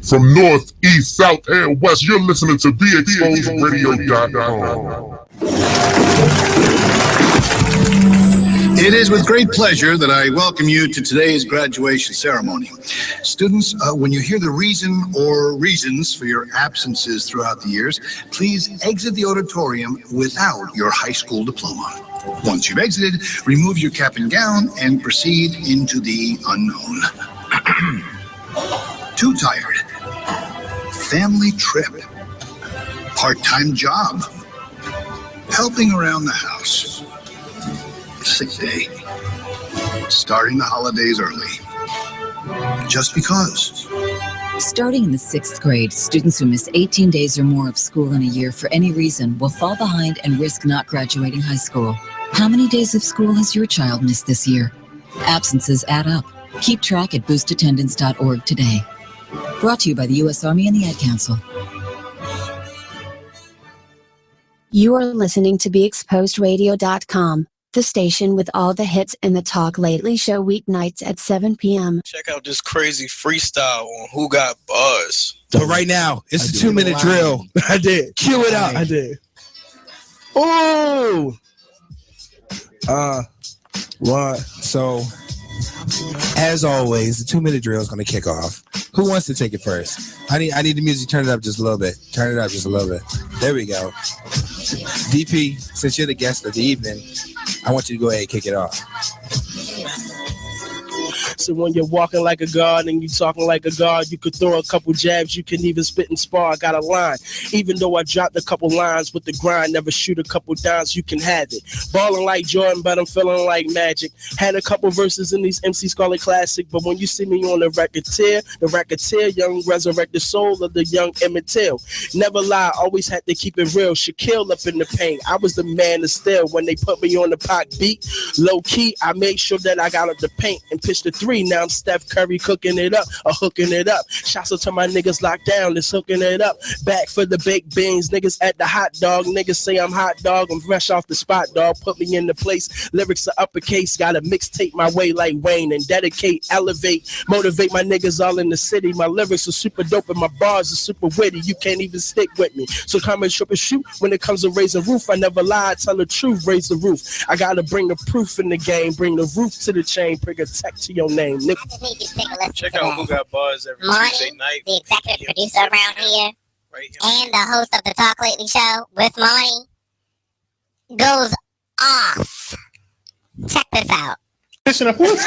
From north, east, south, and west, you're listening to BeExposedRadio.com. It is with great pleasure that I welcome you to today's graduation ceremony. Students, when you hear the reason or reasons for your absences throughout the years, please exit the auditorium without your high school diploma. Once you've exited, remove your cap and gown and proceed into the unknown. Too tired. Family trip. Part-time job. Helping around the house. Sick day. Starting the holidays early. Just because. Starting in the 6th grade, students who miss 18 days or more of school in a year for any reason will fall behind and risk not graduating high school. How many days of school has your child missed this year? Absences add up. Keep track at boostattendance.org today. Brought to you by the U.S. Army and the Ad Council. You are listening to BeExposedRadio.com, the station with all the hits and the Talk Lately show weeknights at 7 p.m. Check out this crazy freestyle on Who Got Buzz. So right now, it's a 2-minute drill. I did. Cue it up. I did. Oh! What? So, as always, the 2-minute drill is going to kick off. Who wants to take it first? I need the music. Turn it up just a little bit. Turn it up just a little bit. There we go. DP, since you're the guest of the evening, I want you to go ahead and kick it off. So when you're walking like a guard and you talking like a guard, you could throw a couple jabs, you can even spit and spar. I got a line. Even though I dropped a couple lines with the grind, never shoot a couple dimes, you can have it. Balling like Jordan, but I'm feeling like Magic. Had a couple verses in these MC Scarlet Classic, but when you see me on the Racketeer, young resurrected soul of the young Emmett Till. Never lie, always had to keep it real. Shaquille up in the paint, I was the man to steal. When they put me on the Pac beat, low key, I made sure that I got up the paint and pitched the 3. Now I'm Steph Curry cooking it up or hooking it up. Shouts out to my niggas locked down, it's hooking it up. Back for the baked beans, niggas at the hot dog. Niggas say I'm hot dog, I'm fresh off the spot, dog. Put me in the place. Lyrics are uppercase, gotta mixtape my way like Wayne and dedicate, elevate, motivate my niggas all in the city. My lyrics are super dope and my bars are super witty. You can't even stick with me. So come and trip and shoot. When it comes to raising roof, I never lie, I tell the truth, raise the roof. I gotta bring the proof in the game, bring the roof to the chain, bring a tech to your name, nigga. Check out Who Got Buzz every Tuesday night. The executive producer around here, and the host of the Talk Lately show with Monty, goes off. Check this out. Who's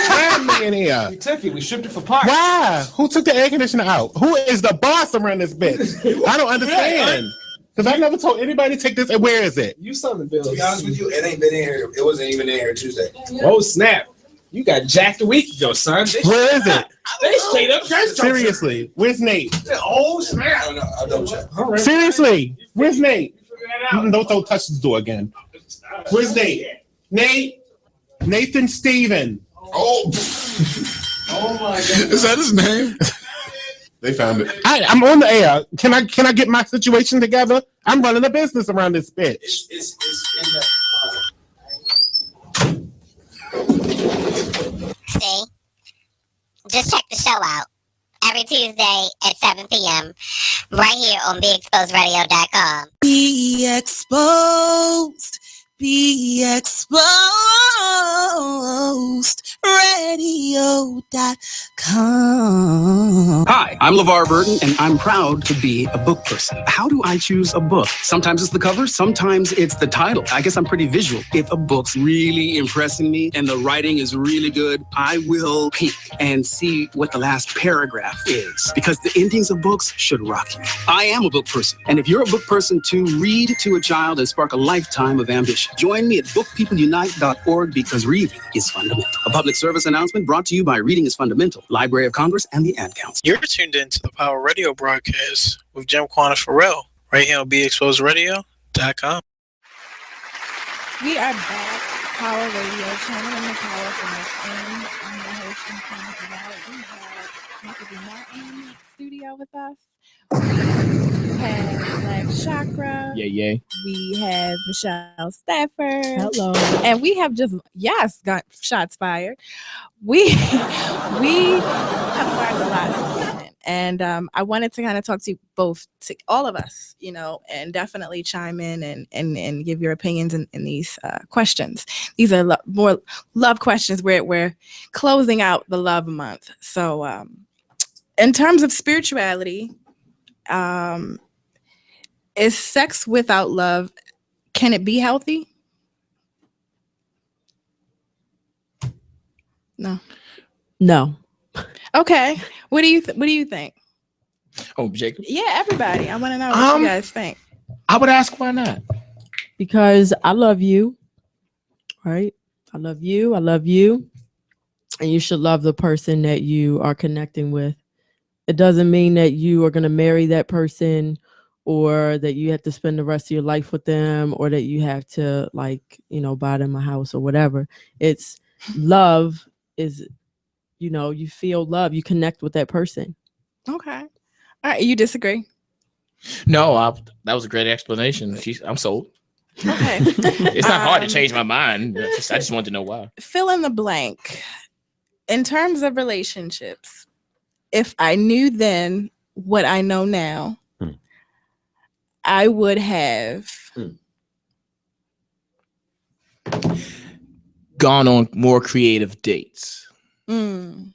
trying me in here? We took it. We shipped it for parts. Why? Who took the air conditioner out? Who is the boss around this bitch? I don't understand. Because I never told anybody to take this. And where is it? You something, Bill. To be honest with you, it ain't been in here. It wasn't even in here Tuesday. Oh snap! You got jacked a week ago, son. Where is it? They straight up Seriously, where's Nate? Oh snap! I don't check. Seriously, where's Nate? Don't touch the door again. Where's Nate? Nate? Nathan Steven. Oh. Oh my God. Is that his name? They found it. I'm on the air. Can I get my situation together? I'm running a business around this bitch. It's in that. See? Just check the show out every Tuesday at 7 p.m. right here on BeExposedRadio.com. Be exposed. Be exposed. Radio.com. Hi, I'm LeVar Burton, and I'm proud to be a book person. How do I choose a book? Sometimes it's the cover, sometimes it's the title. I guess I'm pretty visual. If a book's really impressing me and the writing is really good, I will peek and see what the last paragraph is, because the endings of books should rock you. I am a book person, and if you're a book person too, read to a child and spark a lifetime of ambition. Join me at bookpeopleunite.org, because reading is fundamental. A public service announcement brought to you by Reading is Fundamental, Library of Congress, and the Ad Council. You're tuned into the Power Radio broadcast with Jim Quanah Farrell, right here on BeExposedRadio.com. We are back. Power Radio, channeling the power from within. I'm the host and Quanah Farrell. We have Michael B. Martin in the studio with us. We have Black Chakra. Yeah. We have Michelle Stafford. Hello. And we have just, got shots fired. We have learned a lot this evening. And I wanted to kind of talk to you both, to all of us, and definitely chime in and give your opinions in these questions. These are more love questions. We're closing out the love month. So in terms of spirituality, is sex without love, can it be healthy? No. Okay. What do you think? Oh, Jacob. Yeah, everybody. I want to know what you guys think. I would ask why not. Because I love you, right? I love you, and you should love the person that you are connecting with. It doesn't mean that you are going to marry that person, or that you have to spend the rest of your life with them, or that you have to buy them a house or whatever. It's love is, you feel love, you connect with that person. Okay. All right. You disagree? No, that was a great explanation. I'm sold. Okay. It's not hard to change my mind. I just wanted to know why. Fill in the blank. In terms of relationships, if I knew then what I know now, I would have gone on more creative dates. Mm.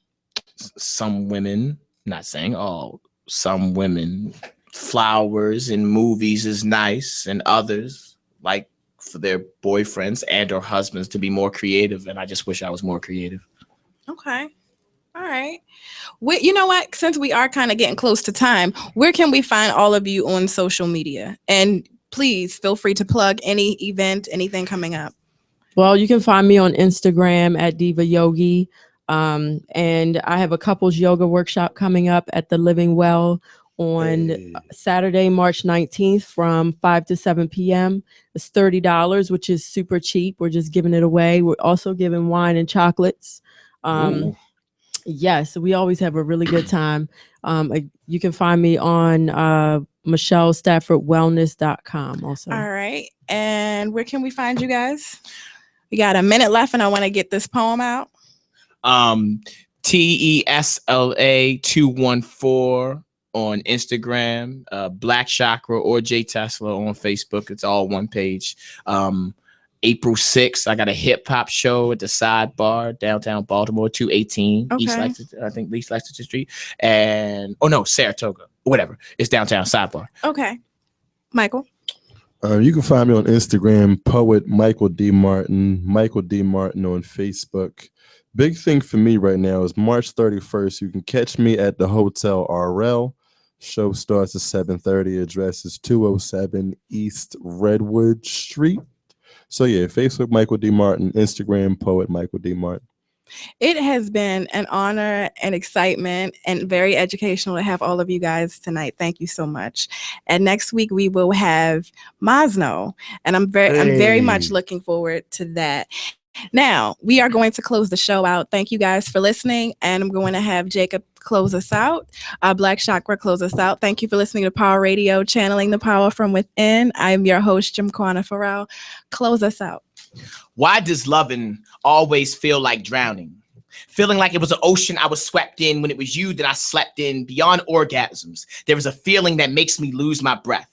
Some women, not saying all, some women, flowers in movies is nice, and others like for their boyfriends and or husbands to be more creative. And I just wish I was more creative. Okay. All right. You know what? Since we are kind of getting close to time, where can we find all of you on social media? And please feel free to plug any event, anything coming up. Well, you can find me on Instagram at Diva Yogi. And I have a couples yoga workshop coming up at the Living Well on Saturday, March 19th from 5 to 7 p.m. It's $30, which is super cheap. We're just giving it away. We're also giving wine and chocolates. Yes, we always have a really good time. You can find me on MichelleStaffordWellness.com also. All right. And where can we find you guys? We got a minute left and I want to get this poem out. TESLA 214 on Instagram, Black Chakra or J Tesla on Facebook. It's all one page. April 6th, I got a hip hop show at the Sidebar, downtown Baltimore, 218 East Lexington Street. And Saratoga, whatever. It's downtown Sidebar. Okay. Michael. You can find me on Instagram, poet Michael D. Martin, Michael D. Martin on Facebook. Big thing for me right now is March 31st. You can catch me at the Hotel RL, Show starts at 7:30. Address is 207 East Redwood Street. So yeah, Facebook Michael D. Martin, Instagram Poet Michael D. Martin. It has been an honor and excitement and very educational to have all of you guys tonight. Thank you so much. And next week we will have Masno, and I'm very much looking forward to that. Now, we are going to close the show out. Thank you guys for listening, and I'm going to have Jacob close us out. Black Chakra close us out. Thank you for listening to Power Radio, channeling the power from within. I'm your host, Jimquana Farrell. Close us out. Why does loving always feel like drowning? Feeling like it was an ocean I was swept in when it was you that I slept in beyond orgasms. There is a feeling that makes me lose my breath.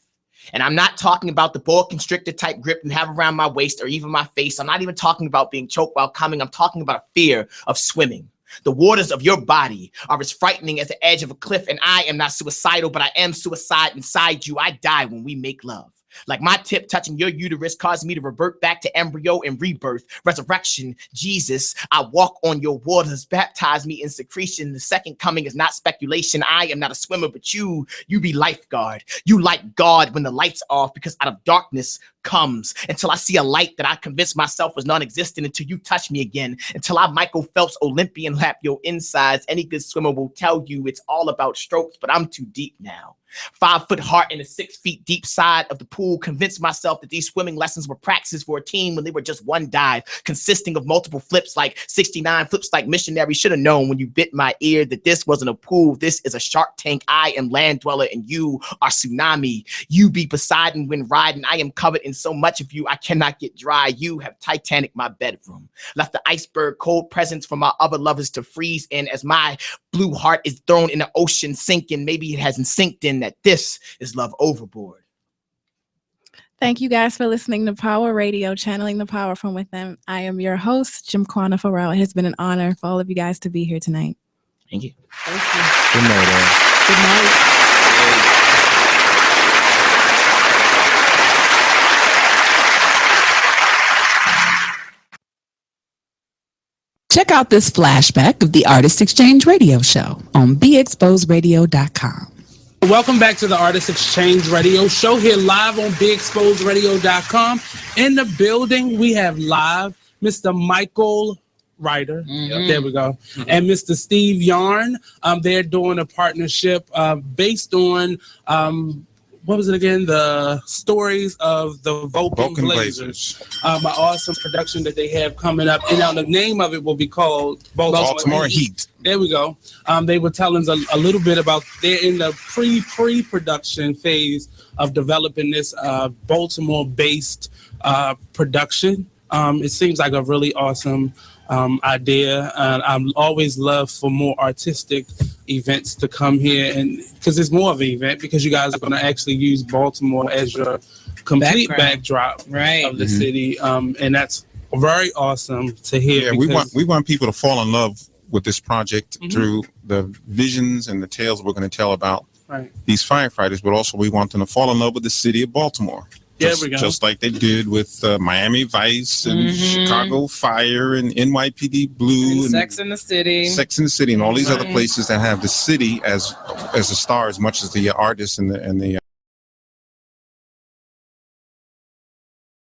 And I'm not talking about the boa constrictor type grip you have around my waist or even my face. I'm not even talking about being choked while coming. I'm talking about a fear of swimming. The waters of your body are as frightening as the edge of a cliff, and I am not suicidal, but I am suicide inside you. I die when we make love. Like my tip touching your uterus caused me to revert back to embryo and rebirth, resurrection. Jesus, I walk on your waters, baptize me in secretion. The second coming is not speculation. I am not a swimmer, but you be lifeguard. You like God when the lights off, because out of darkness comes, until I see a light that I convince myself was non-existent, until you touch me again, until I Michael Phelps Olympian lap your insides. Any good swimmer will tell you it's all about strokes, but I'm too deep now. 5 foot heart in a 6 feet deep side of the pool. Convinced myself that these swimming lessons were practices for a team when they were just one dive, consisting of multiple flips like 69 flips like missionary. Should have known when you bit my ear that this wasn't a pool. This is a Shark Tank. I am land dweller and you are tsunami. You be Poseidon when riding. I am covered in so much of you I cannot get dry. You have Titanic my bedroom. Left the iceberg cold presents for my other lovers to freeze in as my blue heart is thrown in the ocean sinking. Maybe it hasn't sinked in that this is love overboard. Thank you guys for listening to Power Radio, channeling the power from within. I am your host, Jimquana Farrell. It has been an honor for all of you guys to be here tonight. Thank you. Thank you. Good night. Good night. Check out this flashback of the Artist Exchange Radio Show on BeExposedRadio.com. Welcome back to the Artist Exchange Radio Show here live on BeExposedRadio.com. In the building, we have live Mr. Michael Ryder. There we go. And Mr. Steve Yarn. They're doing a partnership based on what was it again? The stories of the Vulcan Blazers. An awesome production that they have coming up. And now the name of it will be called Baltimore Heat. There we go. They were telling us a little bit about, they're in the pre-production phase of developing this Baltimore-based production. It seems like a really awesome idea. I'm always love for more artistic events to come here, and because it's more of an event, because you guys are going to actually use Baltimore as your complete backdrop of the city, and that's very awesome to hear. Yeah, we want people to fall in love with this project through the visions and the tales we're going to tell about these firefighters, but also we want them to fall in love with the city of Baltimore. Just like they did with Miami Vice and Chicago Fire and NYPD Blue and Sex in the City, and all these other places that have the city as a star as much as the artists and the